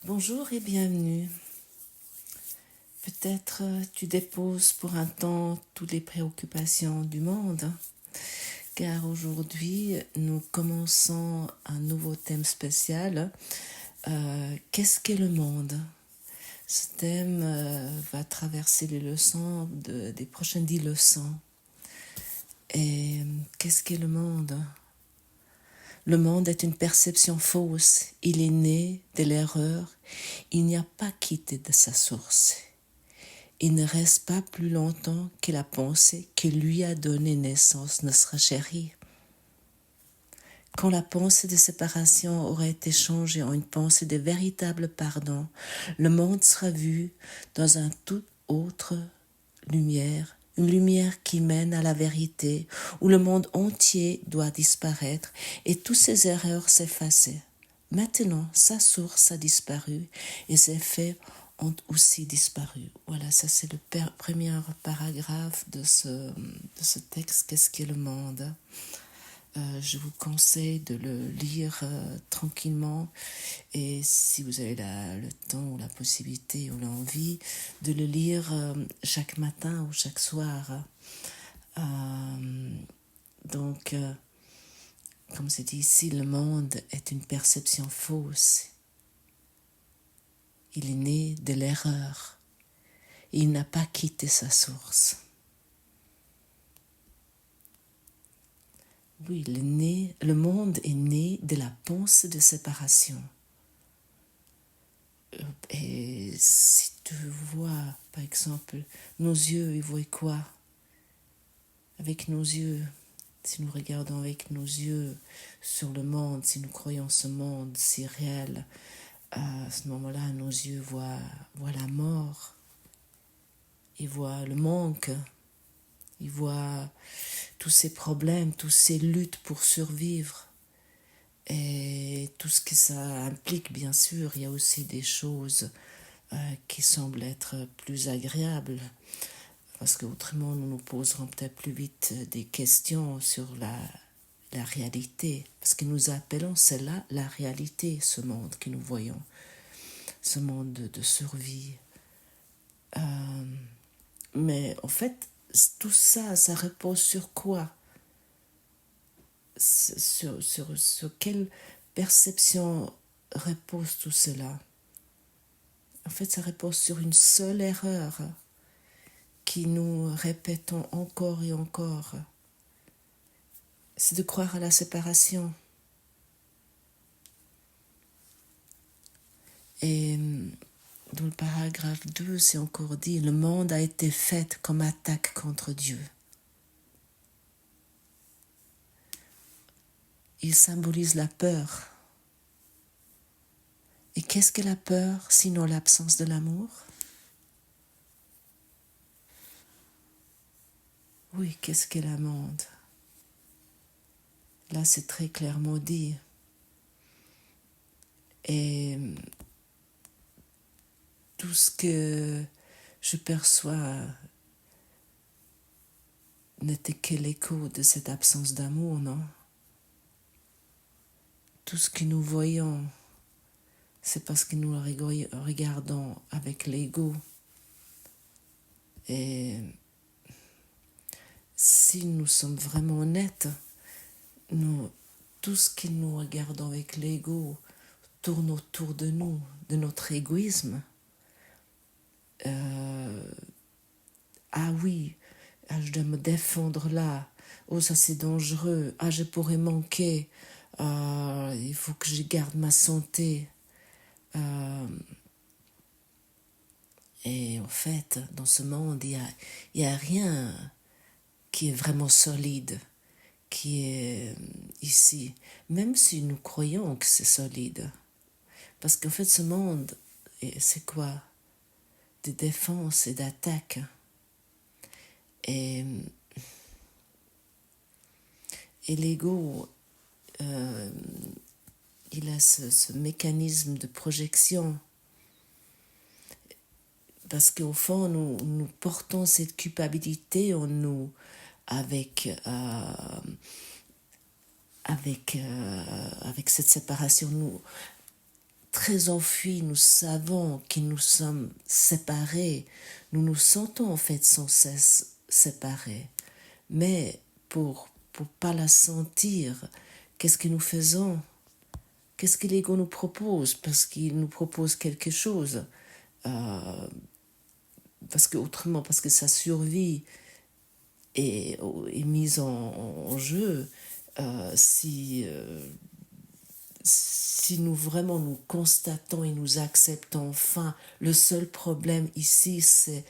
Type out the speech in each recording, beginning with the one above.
Bonjour et bienvenue. Peut-être tu déposes pour un temps toutes les préoccupations du monde, car aujourd'hui nous commençons un nouveau thème spécial. Qu'est-ce qu'est le monde? Ce thème va traverser les leçons des prochaines 10 leçons. Et qu'est-ce qu'est le monde? Le monde est une perception fausse, il est né de l'erreur, il n'y a pas quitté de sa source. Il ne reste pas plus longtemps que la pensée qui lui a donné naissance ne sera chérie. Quand la pensée de séparation aura été changée en une pensée de véritable pardon, le monde sera vu dans une toute autre lumière, une lumière qui mène à la vérité, où le monde entier doit disparaître et toutes ses erreurs s'effacer. Maintenant, sa source a disparu et ses effets ont aussi disparu. Voilà, ça c'est le premier paragraphe de ce texte, Qu'est-ce qu'est le monde? Je vous conseille de le lire tranquillement et si vous avez le temps ou la possibilité ou l'envie de le lire chaque matin ou chaque soir. Donc, comme c'est dit ici, le monde est une perception fausse. Il est né de l'erreur. Il n'a pas quitté sa source. Oui, le monde est né de la pensée de séparation. Et si tu vois, par exemple, nos yeux, ils voient quoi? Avec nos yeux, si nous regardons avec nos yeux sur le monde, si nous croyons ce monde si réel, à ce moment-là, nos yeux voient la mort, ils voient le manque, ils voient tous ces problèmes, toutes ces luttes pour survivre. Et tout ce que ça implique, bien sûr, il y a aussi des choses qui semblent être plus agréables, parce qu'autrement nous nous poserons peut-être plus vite des questions sur la réalité, parce que nous appelons cela la réalité, ce monde que nous voyons, ce monde de survie. Mais en fait, tout ça, ça repose sur quoi? Sur quelle perception repose tout cela? En fait, ça repose sur une seule erreur qui nous répétons encore et encore. C'est de croire à la séparation. Et dans le paragraphe 2, c'est encore dit, le monde a été fait comme attaque contre Dieu. Il symbolise la peur. Et qu'est-ce que la peur, sinon l'absence de l'amour? Oui, qu'est-ce qu'est le monde? Là, c'est très clairement dit. Et tout ce que je perçois n'était que l'écho de cette absence d'amour, non? Tout ce que nous voyons, c'est parce que nous le regardons avec l'ego. Et si nous sommes vraiment honnêtes, tout ce que nous regardons avec l'ego tourne autour de nous, de notre égoïsme. Ah oui, je dois me défendre là. Oh, ça c'est dangereux. Ah, je pourrais manquer. Il faut que je garde ma santé. Et en fait, dans ce monde, il y a rien qui est vraiment solide, qui est ici. Même si nous croyons que c'est solide. Parce qu'en fait, ce monde, c'est quoi? De défense et d'attaque. Et l'ego, il a ce mécanisme de projection. Parce qu'au fond, nous portons cette culpabilité en nous avec cette séparation. très enfuis, nous savons que nous sommes séparés, nous nous sentons en fait sans cesse séparés. Mais pour pas la sentir, qu'est-ce que nous faisons? Qu'est-ce que l'ego nous propose? Parce qu'il nous propose quelque chose. Parce que sa survie est mise en jeu. Si nous vraiment nous constatons et nous acceptons enfin, le seul problème ici, c'est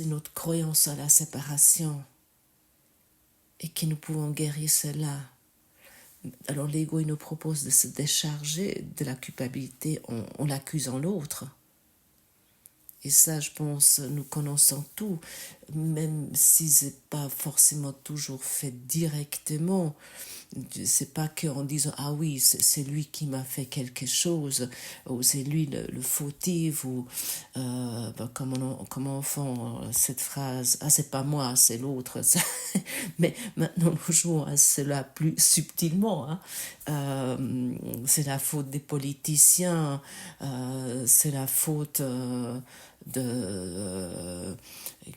notre croyance à la séparation et que nous pouvons guérir cela. Alors l'ego, il nous propose de se décharger de la culpabilité en l'accusant l'autre. Et ça, je pense, nous connaissons tout, même si ce n'est pas forcément toujours fait directement. C'est pas qu'en disant ah oui, c'est lui qui m'a fait quelque chose, ou c'est lui le fautif, ou comment on fait cette phrase, ah c'est pas moi, c'est l'autre. Mais maintenant nous jouons à cela plus subtilement. C'est la faute des politiciens, c'est la faute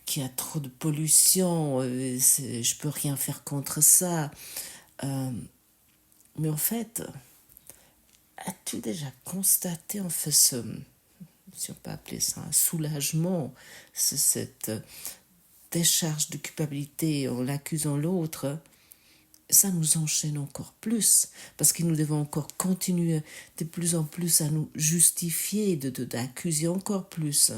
qu'il y a trop de pollution, je peux rien faire contre ça. Mais en fait, as-tu déjà constaté en fait si on peut appeler ça un soulagement, cette décharge de culpabilité en l'accusant l'autre, ça nous enchaîne encore plus, parce que nous devons encore continuer de plus en plus à nous justifier, d'accuser encore plus.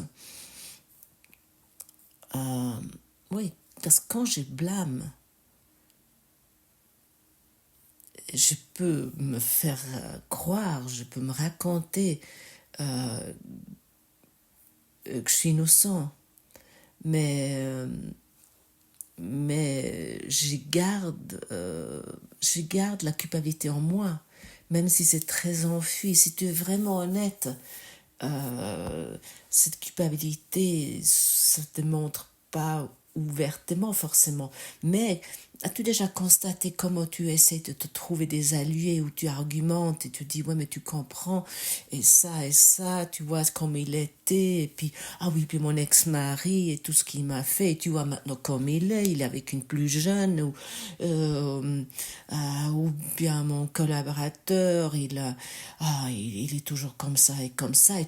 Oui, parce que quand je blâme, je peux me faire croire, je peux me raconter que je suis innocent, mais je garde la culpabilité en moi, même si c'est très enfui. Si tu es vraiment honnête, cette culpabilité, ça ne te montre pas ouvertement forcément, mais as-tu déjà constaté comment tu essaies de te trouver des alliés, où tu argumentes et tu dis ouais mais tu comprends et ça tu vois comme il était, et puis ah oui puis mon ex-mari et tout ce qu'il m'a fait, et tu vois maintenant comme il est avec une plus jeune, ou bien mon collaborateur il est toujours comme ça, et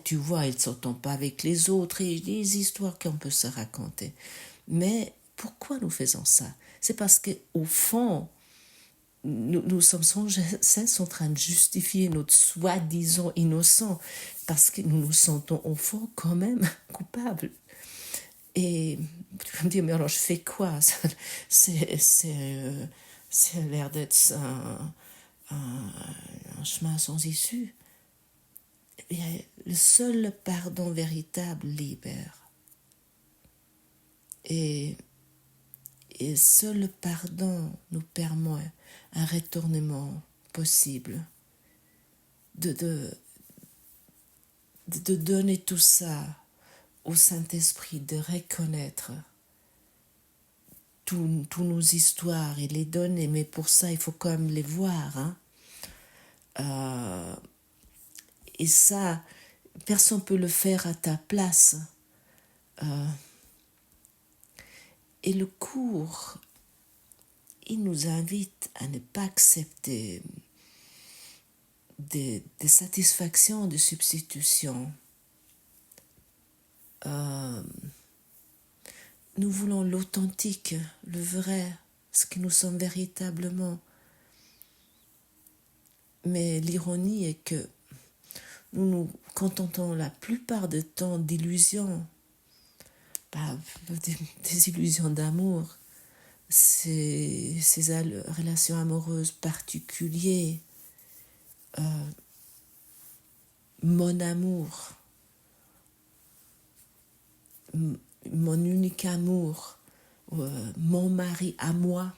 tu vois il ne s'entend pas avec les autres, et des histoires qu'on peut se raconter. Mais pourquoi nous faisons ça? C'est parce qu'au fond, nous sommes sans cesse en train de justifier notre soi-disant innocent, parce que nous nous sentons au fond quand même coupables. Et tu vas me dire, mais alors je fais quoi? C'est l'air d'être un chemin sans issue. Et le seul pardon véritable libère. Et seul le pardon nous permet un retournement possible, de donner tout ça au Saint-Esprit, de reconnaître toutes nos histoires et les donner, mais pour ça il faut quand même les voir. Et ça, personne ne peut le faire à ta place. Et le cours, il nous invite à ne pas accepter des satisfactions de substitution. Nous voulons l'authentique, le vrai, ce que nous sommes véritablement. Mais l'ironie est que nous nous contentons la plupart du temps d'illusions, des illusions d'amour, ces relations amoureuses particulières, mon amour, mon unique amour, mon mari à moi,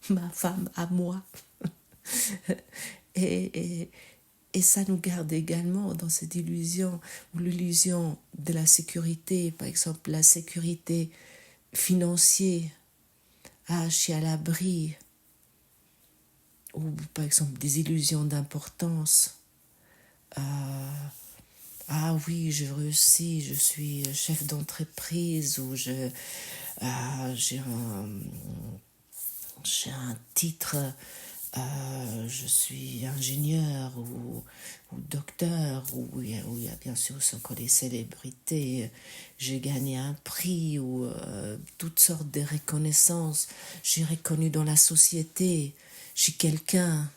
ma femme à moi. et ça nous garde également dans cette illusion, ou l'illusion de la sécurité, par exemple la sécurité financière, je suis à l'abri, ou par exemple des illusions d'importance, Ah oui, j'ai réussi, je suis chef d'entreprise ou j'ai un titre, je suis ingénieur ou docteur, où il y a bien sûr encore des célébrités, j'ai gagné un prix ou toutes sortes de reconnaissances, j'ai reconnu dans la société, je suis quelqu'un.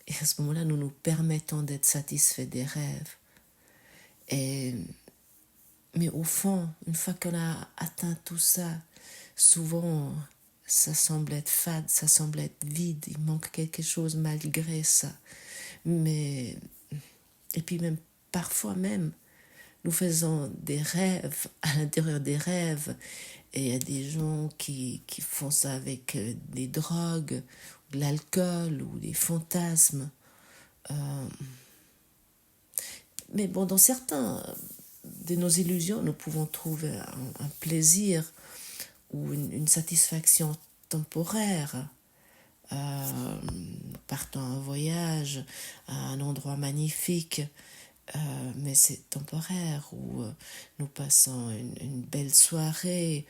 Et à ce moment-là, nous nous permettons d'être satisfaits des rêves. Mais au fond, une fois qu'on a atteint tout ça, souvent, ça semble être fade, ça semble être vide, il manque quelque chose malgré ça. Et puis même, parfois même, nous faisons des rêves, à l'intérieur des rêves, et il y a des gens qui font ça avec des drogues, de l'alcool ou des fantasmes. Mais bon, dans certains de nos illusions, nous pouvons trouver un plaisir ou une satisfaction temporaire. Partons en voyage à un endroit magnifique, mais c'est temporaire, ou nous passons une belle soirée,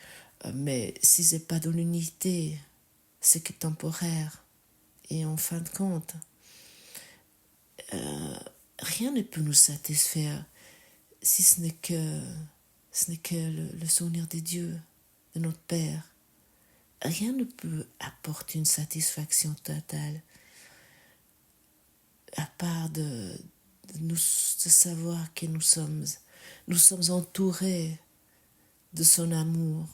mais si c'est pas dans l'unité, c'est que temporaire. Et en fin de compte, rien ne peut nous satisfaire si ce n'est que le souvenir de Dieu, de notre Père. Rien ne peut apporter une satisfaction totale, à part de savoir que nous sommes entourés de son amour,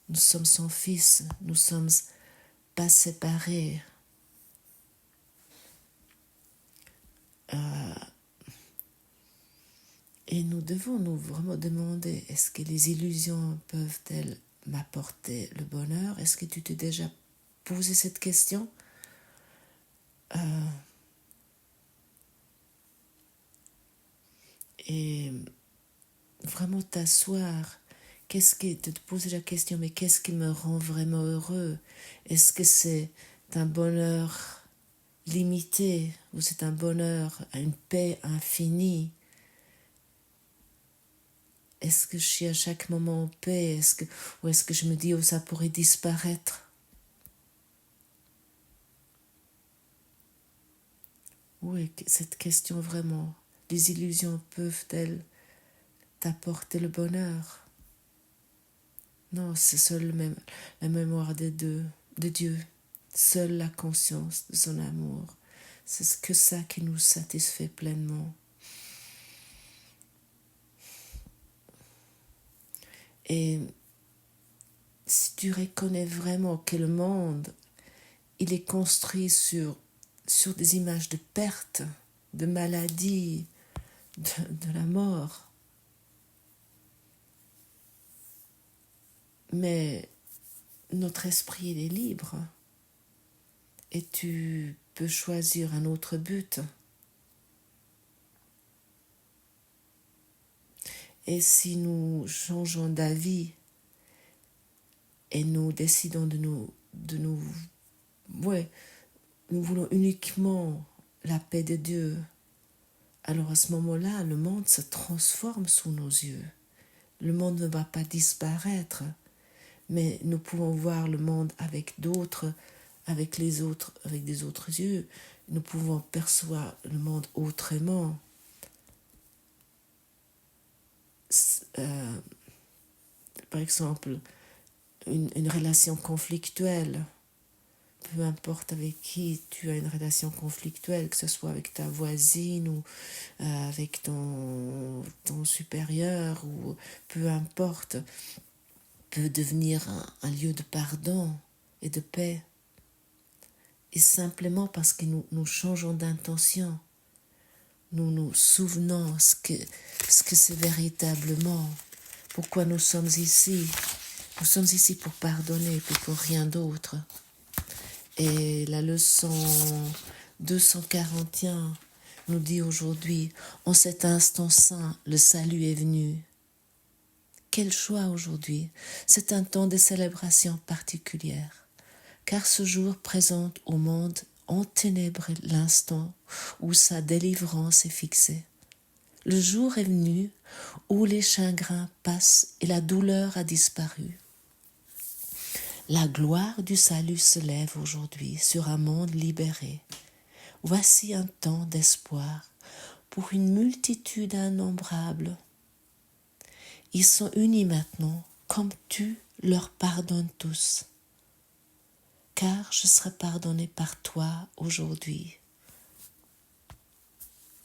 nous sommes son fils, nous sommes pas séparés. Et nous devons nous vraiment demander, est-ce que les illusions peuvent-elles m'apporter le bonheur? Est-ce que tu t'es déjà posé cette question? Et vraiment t'asseoir, te poser la question, mais qu'est-ce qui me rend vraiment heureux? Est-ce que c'est un bonheur limité ou c'est un bonheur, une paix infinie? Est-ce que je suis à chaque moment en paix? Ou est-ce que je me dis, oh, ça pourrait disparaître? Oui, cette question vraiment. Les illusions peuvent-elles t'apporter le bonheur? Non, c'est seule la mémoire de Dieu. Seule la conscience de son amour. C'est que ça qui nous satisfait pleinement. Et si tu reconnais vraiment que le monde, il est construit sur des images de perte, de maladie, de la mort. Mais notre esprit, il est libre. Et tu peux choisir un autre but. Et si nous changeons d'avis et nous décidons nous voulons uniquement la paix de Dieu, alors à ce moment-là, le monde se transforme sous nos yeux. Le monde ne va pas disparaître, mais nous pouvons voir le monde avec avec des autres yeux. Nous pouvons percevoir le monde autrement. Par exemple, une relation conflictuelle, peu importe avec qui tu as une relation conflictuelle, que ce soit avec ta voisine ou avec ton supérieur, ou peu importe, peut devenir un lieu de pardon et de paix. Et simplement parce que nous changeons d'intention, nous nous souvenons ce que c'est véritablement, pourquoi nous sommes ici. Nous sommes ici pour pardonner, puis pour rien d'autre. Et la leçon 241 nous dit aujourd'hui, en cet instant saint, le salut est venu. Quel choix aujourd'hui! C'est un temps de célébration particulière, car ce jour présente au monde enténèbre l'instant où sa délivrance est fixée. Le jour est venu où les chagrins passent et la douleur a disparu. La gloire du salut se lève aujourd'hui sur un monde libéré. Voici un temps d'espoir pour une multitude innombrable. Ils sont unis maintenant, comme tu leur pardonnes tous. Car je serai pardonné par toi aujourd'hui.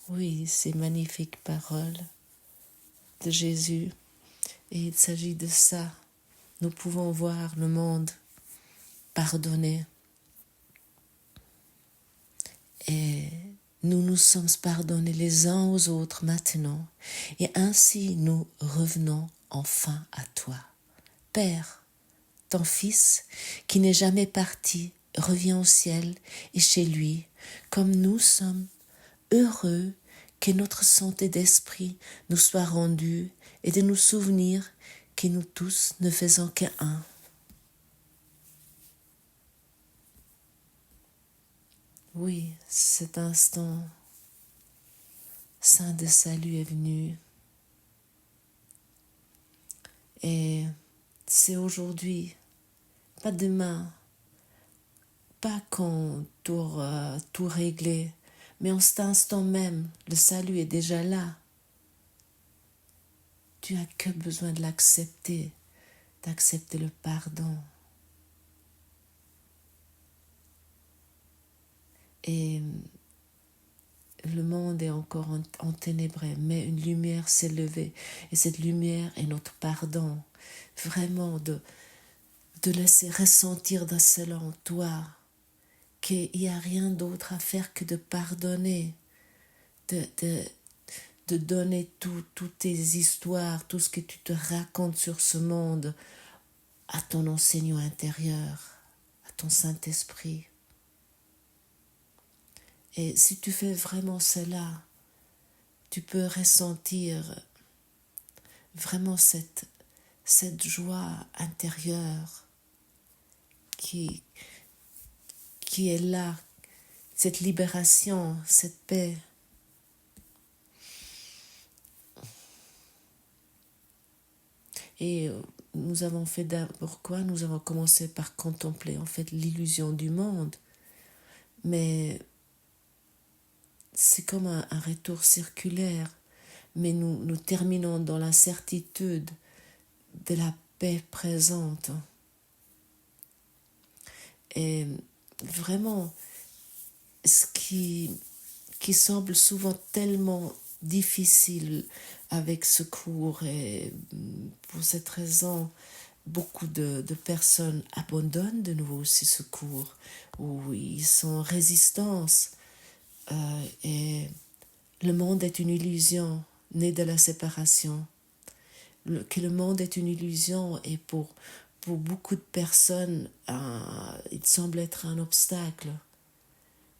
Oui, ces magnifiques paroles de Jésus. Et il s'agit de ça. Nous pouvons voir le monde pardonné. Et nous nous sommes pardonnés les uns aux autres maintenant. Et ainsi nous revenons enfin à toi. Père, ton Fils, qui n'est jamais parti, revient au ciel et chez lui, comme nous sommes heureux que notre santé d'esprit nous soit rendue et de nous souvenir que nous tous ne faisons qu'un. Oui, cet instant saint de salut est venu et c'est aujourd'hui, pas demain, pas quand tu auras tout réglé, mais en cet instant même, le salut est déjà là. Tu n'as que besoin de l'accepter, d'accepter le pardon. Et le monde est encore enténébré, mais une lumière s'est levée. Et cette lumière est notre pardon. Vraiment de laisser ressentir d'un seul en toi qu'il n'y a rien d'autre à faire que de pardonner, de donner toutes tes histoires, tout ce que tu te racontes sur ce monde à ton enseignant intérieur, à ton Saint-Esprit. Et si tu fais vraiment cela, tu peux ressentir vraiment cette joie intérieure qui est là, cette libération, cette paix. Et nous avons fait d'abord quoi? Nous avons commencé par contempler en fait l'illusion du monde. Mais c'est comme un retour circulaire. Mais nous terminons dans la certitude de la paix présente. Et vraiment, ce qui semble souvent tellement difficile avec ce cours, et pour cette raison, beaucoup de personnes abandonnent de nouveau aussi ce cours, où ils sont en résistance. Et le monde est une illusion née de la séparation. Que le monde est une illusion et pour beaucoup de personnes, il semble être un obstacle.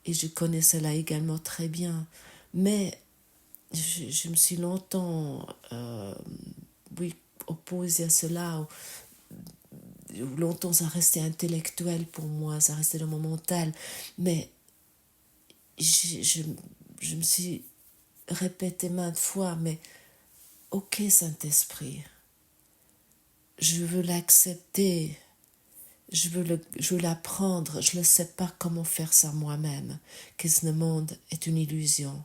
Et je connais cela également très bien. Mais je me suis longtemps opposée à cela. Longtemps, ça restait intellectuel pour moi, ça restait dans mon mental. Mais je me suis répété maintes fois, mais ok Saint-Esprit, je veux l'accepter, je veux l'apprendre, je ne sais pas comment faire ça moi-même, que ce monde est une illusion.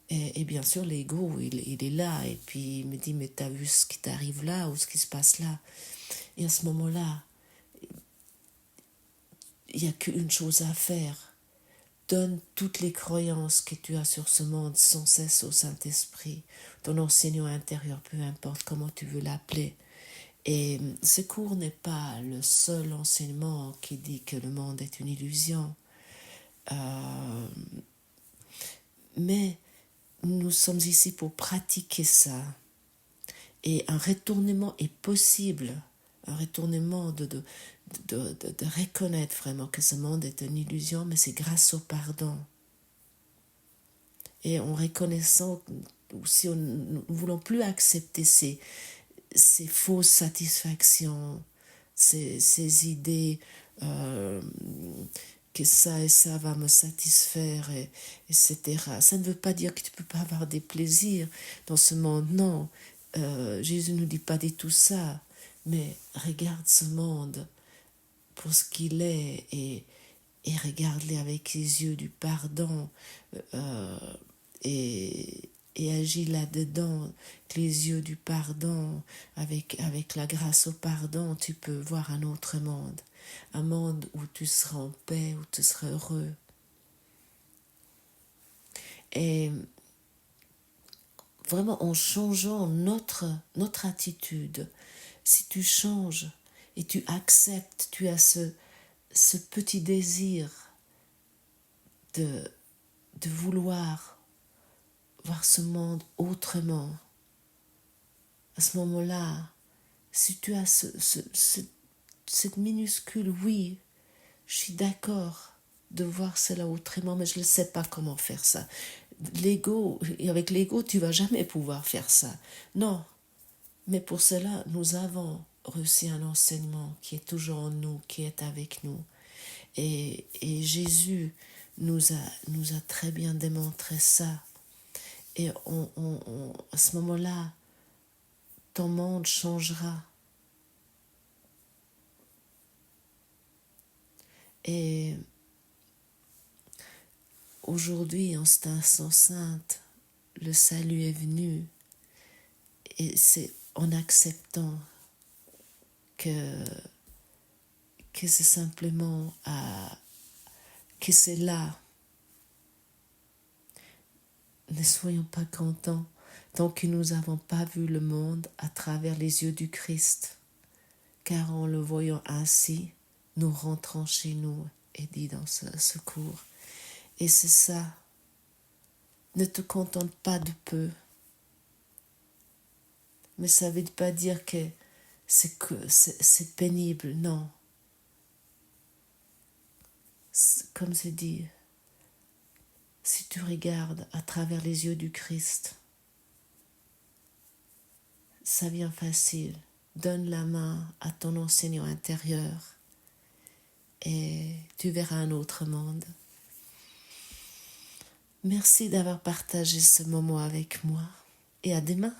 Et bien sûr, l'ego, il est là, et puis il me dit, mais t'as vu ce qui t'arrive là, ou ce qui se passe là? Et à ce moment-là, il n'y a qu'une chose à faire. Donne toutes les croyances que tu as sur ce monde sans cesse au Saint-Esprit, ton enseignant intérieur, peu importe comment tu veux l'appeler. Et ce cours n'est pas le seul enseignement qui dit que le monde est une illusion. Mais nous sommes ici pour pratiquer ça. Et un retournement est possible. Un retournement de reconnaître vraiment que ce monde est une illusion, mais c'est grâce au pardon. Et en reconnaissant, si nous ne voulons plus accepter ces fausses satisfactions, ces idées que ça et ça va me satisfaire, etc. Ça ne veut pas dire que tu ne peux pas avoir des plaisirs dans ce monde, non. Jésus ne nous dit pas du tout ça, mais regarde ce monde pour ce qu'il est et regarde-les avec les yeux du pardon et agis là-dedans, avec les yeux du pardon, avec la grâce au pardon, tu peux voir un monde où tu seras en paix, où tu seras heureux. Et vraiment en changeant notre attitude, si tu changes et tu acceptes, tu as ce petit désir de vouloir voir ce monde autrement. À ce moment-là, si tu as cette minuscule oui, je suis d'accord de voir cela autrement, mais je ne sais pas comment faire ça. Avec l'ego, tu ne vas jamais pouvoir faire ça. Non, mais pour cela, nous avons reçu un enseignement qui est toujours en nous, qui est avec nous. Et Jésus nous a très bien démontré ça. Et à ce moment-là, ton monde changera. Et aujourd'hui, en cet instant sainte, le salut est venu. Et c'est en acceptant que c'est simplement que c'est là. Ne soyons pas contents tant que nous n'avons pas vu le monde à travers les yeux du Christ, car en le voyant ainsi, nous rentrons chez nous, est dit dans ce cours. Et c'est ça. Ne te contente pas de peu. Mais ça ne veut pas dire que c'est pénible, non. Comme c'est dit, si tu regardes à travers les yeux du Christ, ça vient facile. Donne la main à ton enseignant intérieur et tu verras un autre monde. Merci d'avoir partagé ce moment avec moi et à demain.